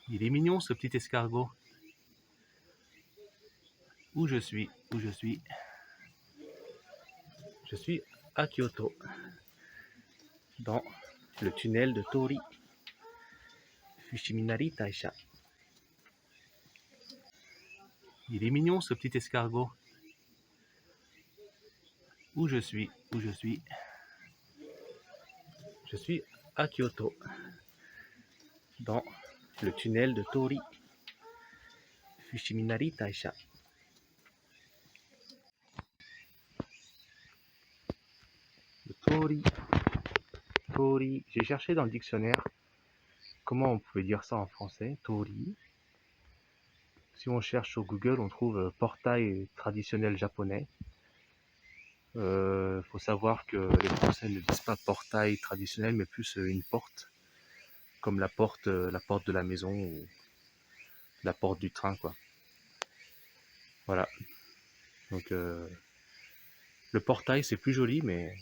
Il est mignon ce petit escargot. Où je suis? Où je suis? Je suis à Kyoto, dans le tunnel de Tori, Fushiminari Taisha. Il est mignon ce petit escargot. Où je suis? Où je suis? Je suis à Kyoto, dans le tunnel de Tori, Fushiminari Taisha. Le Tori, Tori. J'ai cherché dans le dictionnaire comment on pouvait dire ça en français. Tori. Si on cherche sur Google, on trouve portail traditionnel japonais. Faut savoir que les Français ne disent pas portail traditionnel, mais plus une porte, comme la porte de la maison ou la porte du train, quoi. Voilà. Donc le portail c'est plus joli, mais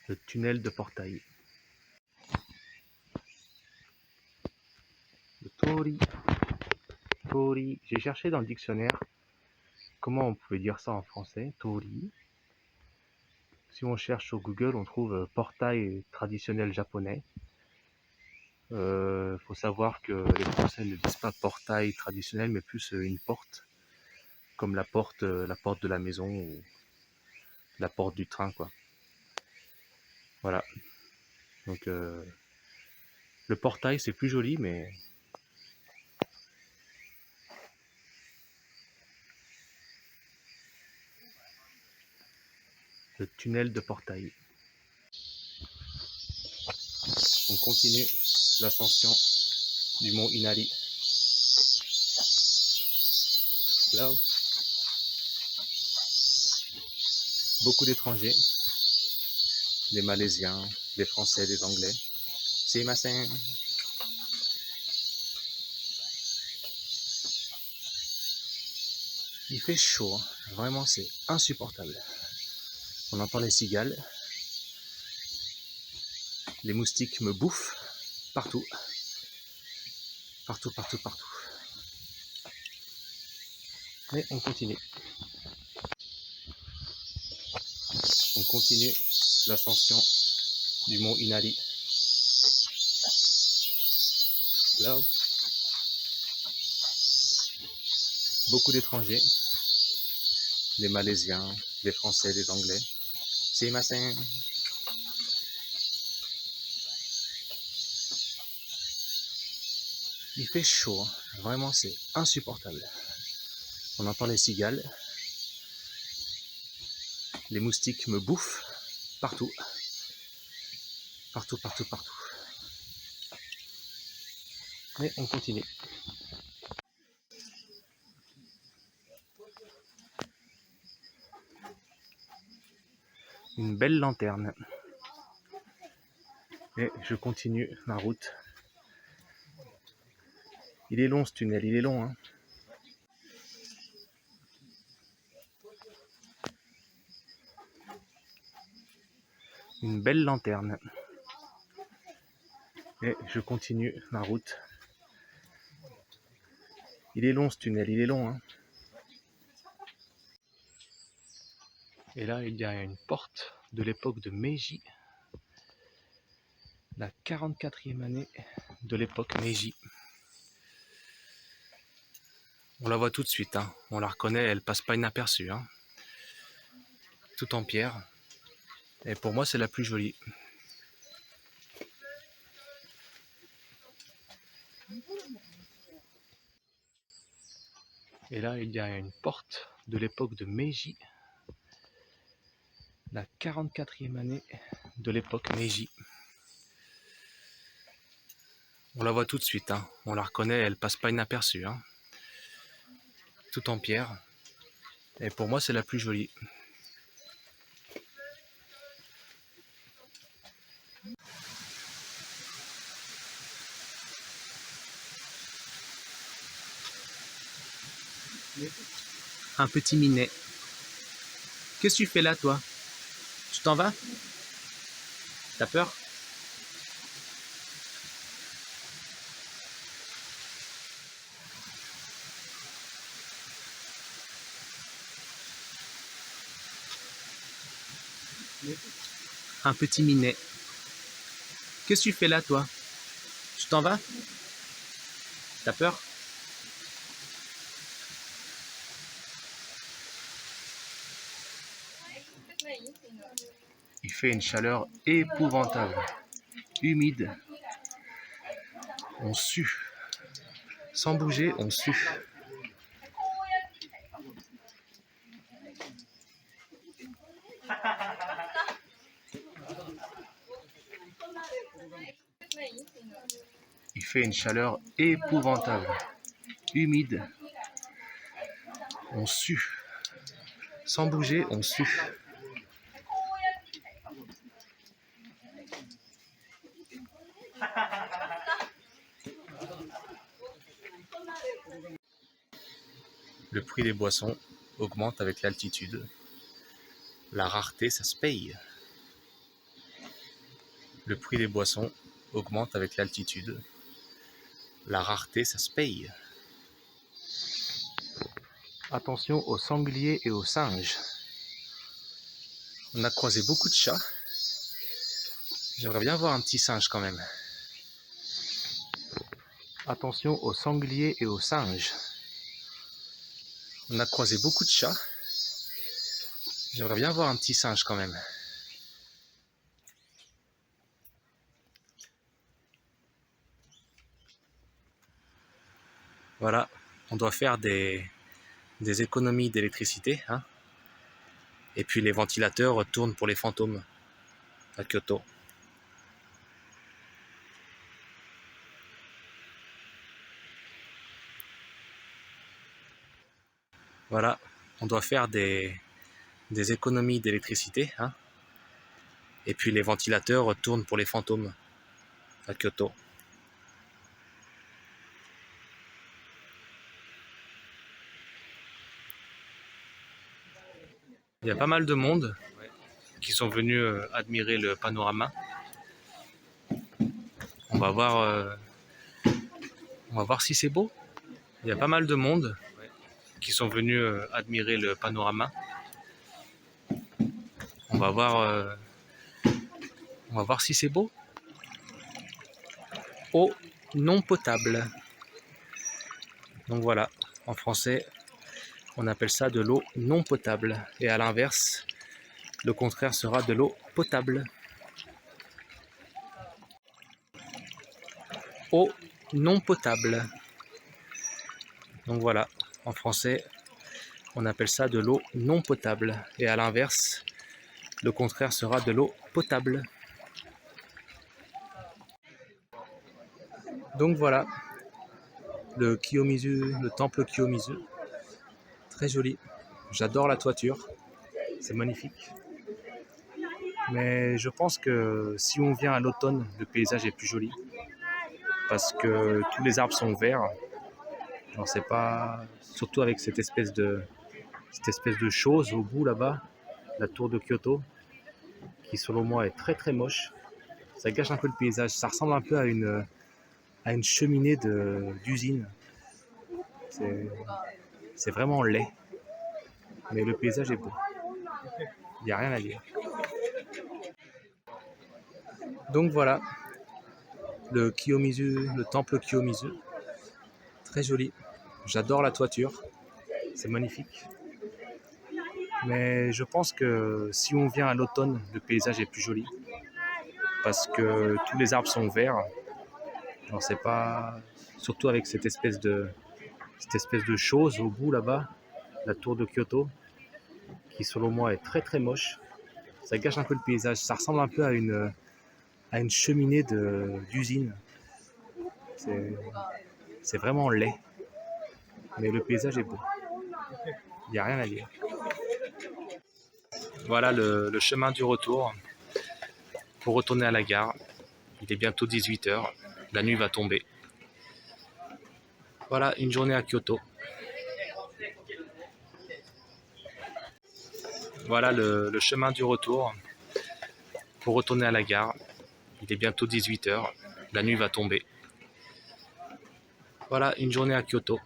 le tunnel de portail. Le Tori, Tori. J'ai cherché dans le dictionnaire comment on pouvait dire ça en français. Tori. Si on cherche sur Google, on trouve portail traditionnel japonais. Faut savoir que les Français ne disent pas portail traditionnel, mais plus une porte, comme la porte de la maison ou la porte du train, quoi. Voilà. Donc le portail c'est plus joli, mais le tunnel de portail. On continue l'ascension du mont Inari. Là, beaucoup d'étrangers, des Malaisiens, des Français, des Anglais. C'est massin. Il fait chaud, hein. Vraiment c'est insupportable. On entend les cigales, les moustiques me bouffent partout, partout, partout, partout. Mais on continue. On continue l'ascension du mont Inari. Là, beaucoup d'étrangers, des Malaisiens, des Français, des Anglais. C'est massin. Il fait chaud, hein. Vraiment c'est insupportable. On entend les cigales, les moustiques me bouffent partout, partout, partout, partout. Mais on continue. Une belle lanterne. Et je continue ma route. Il est long ce tunnel, il est long, hein. Une belle lanterne. Et je continue ma route. Il est long ce tunnel, il est long, hein. Et là, il y a une porte de l'époque de Meiji. La 44e année de l'époque Meiji. On la voit tout de suite, hein. On la reconnaît, elle passe pas inaperçue, hein. Tout en pierre. Et pour moi, c'est la plus jolie. Et là, il y a une porte de l'époque de Meiji. La 44e année de l'époque Meiji. On la voit tout de suite, hein. On la reconnaît, elle passe pas inaperçue, hein. Tout en pierre. Et pour moi, c'est la plus jolie. Un petit minet. Qu'est-ce que tu fais là, toi? Tu t'en vas? T'as peur? Un petit minet. Qu'est-ce que tu fais là, toi? Tu t'en vas? T'as peur? Il fait une chaleur épouvantable, humide. On sue. Sans bouger, on sue. Il fait une chaleur épouvantable, humide. On sue. Sans bouger, on sue. Le prix des boissons augmente avec l'altitude. La rareté, ça se paye. Le prix des boissons augmente avec l'altitude. La rareté, ça se paye. Attention aux sangliers et aux singes. On a croisé beaucoup de chats. J'aimerais bien voir un petit singe quand même. Attention aux sangliers et aux singes. On a croisé beaucoup de chats. J'aimerais bien voir un petit singe quand même. Voilà, on doit faire des économies d'électricité, hein. Et puis les ventilateurs tournent pour les fantômes à Kyoto. Voilà, on doit faire des économies d'électricité, hein. Et puis les ventilateurs tournent pour les fantômes à Kyoto. Il y a pas mal de monde qui sont venus admirer le panorama. On va voir si c'est beau. Il y a pas mal de monde qui sont venus admirer le panorama. On va voir si c'est beau. Eau non potable. Donc voilà, en français, on appelle ça de l'eau non potable. Et à l'inverse, le contraire sera de l'eau potable. Eau non potable. Donc voilà, en français, on appelle ça de l'eau non potable. Et à l'inverse, le contraire sera de l'eau potable. Donc voilà, le Kiyomizu, le temple Kiyomizu. Très joli. J'adore la toiture. C'est magnifique. Mais je pense que si on vient à l'automne, le paysage est plus joli. Parce que tous les arbres sont verts. Alors c'est pas. Surtout avec cette espèce de chose au bout là-bas, la tour de Kyoto, qui selon moi est très très moche. Ça gâche un peu le paysage. Ça ressemble un peu à une cheminée d'usine. C'est vraiment laid. Mais le paysage est beau. Il n'y a rien à dire. Donc voilà, le Kiyomizu, le temple Kiyomizu. Très joli. J'adore la toiture. C'est magnifique. Mais je pense que si on vient à l'automne, le paysage est plus joli. Parce que tous les arbres sont verts. Alors c'est pas. Surtout avec cette espèce de chose au bout là-bas, la tour de Kyoto, qui selon moi est très très moche. Ça gâche un peu le paysage. Ça ressemble un peu à une cheminée d'usine. C'est vraiment laid. Mais le paysage est beau. Il n'y a rien à dire. Voilà le chemin du retour pour retourner à la gare. Il est bientôt 18h. La nuit va tomber. Voilà une journée à Kyoto. Voilà le chemin du retour faut retourner à la gare. Il est bientôt 18 h. La nuit va tomber. Voilà, une journée à Kyoto.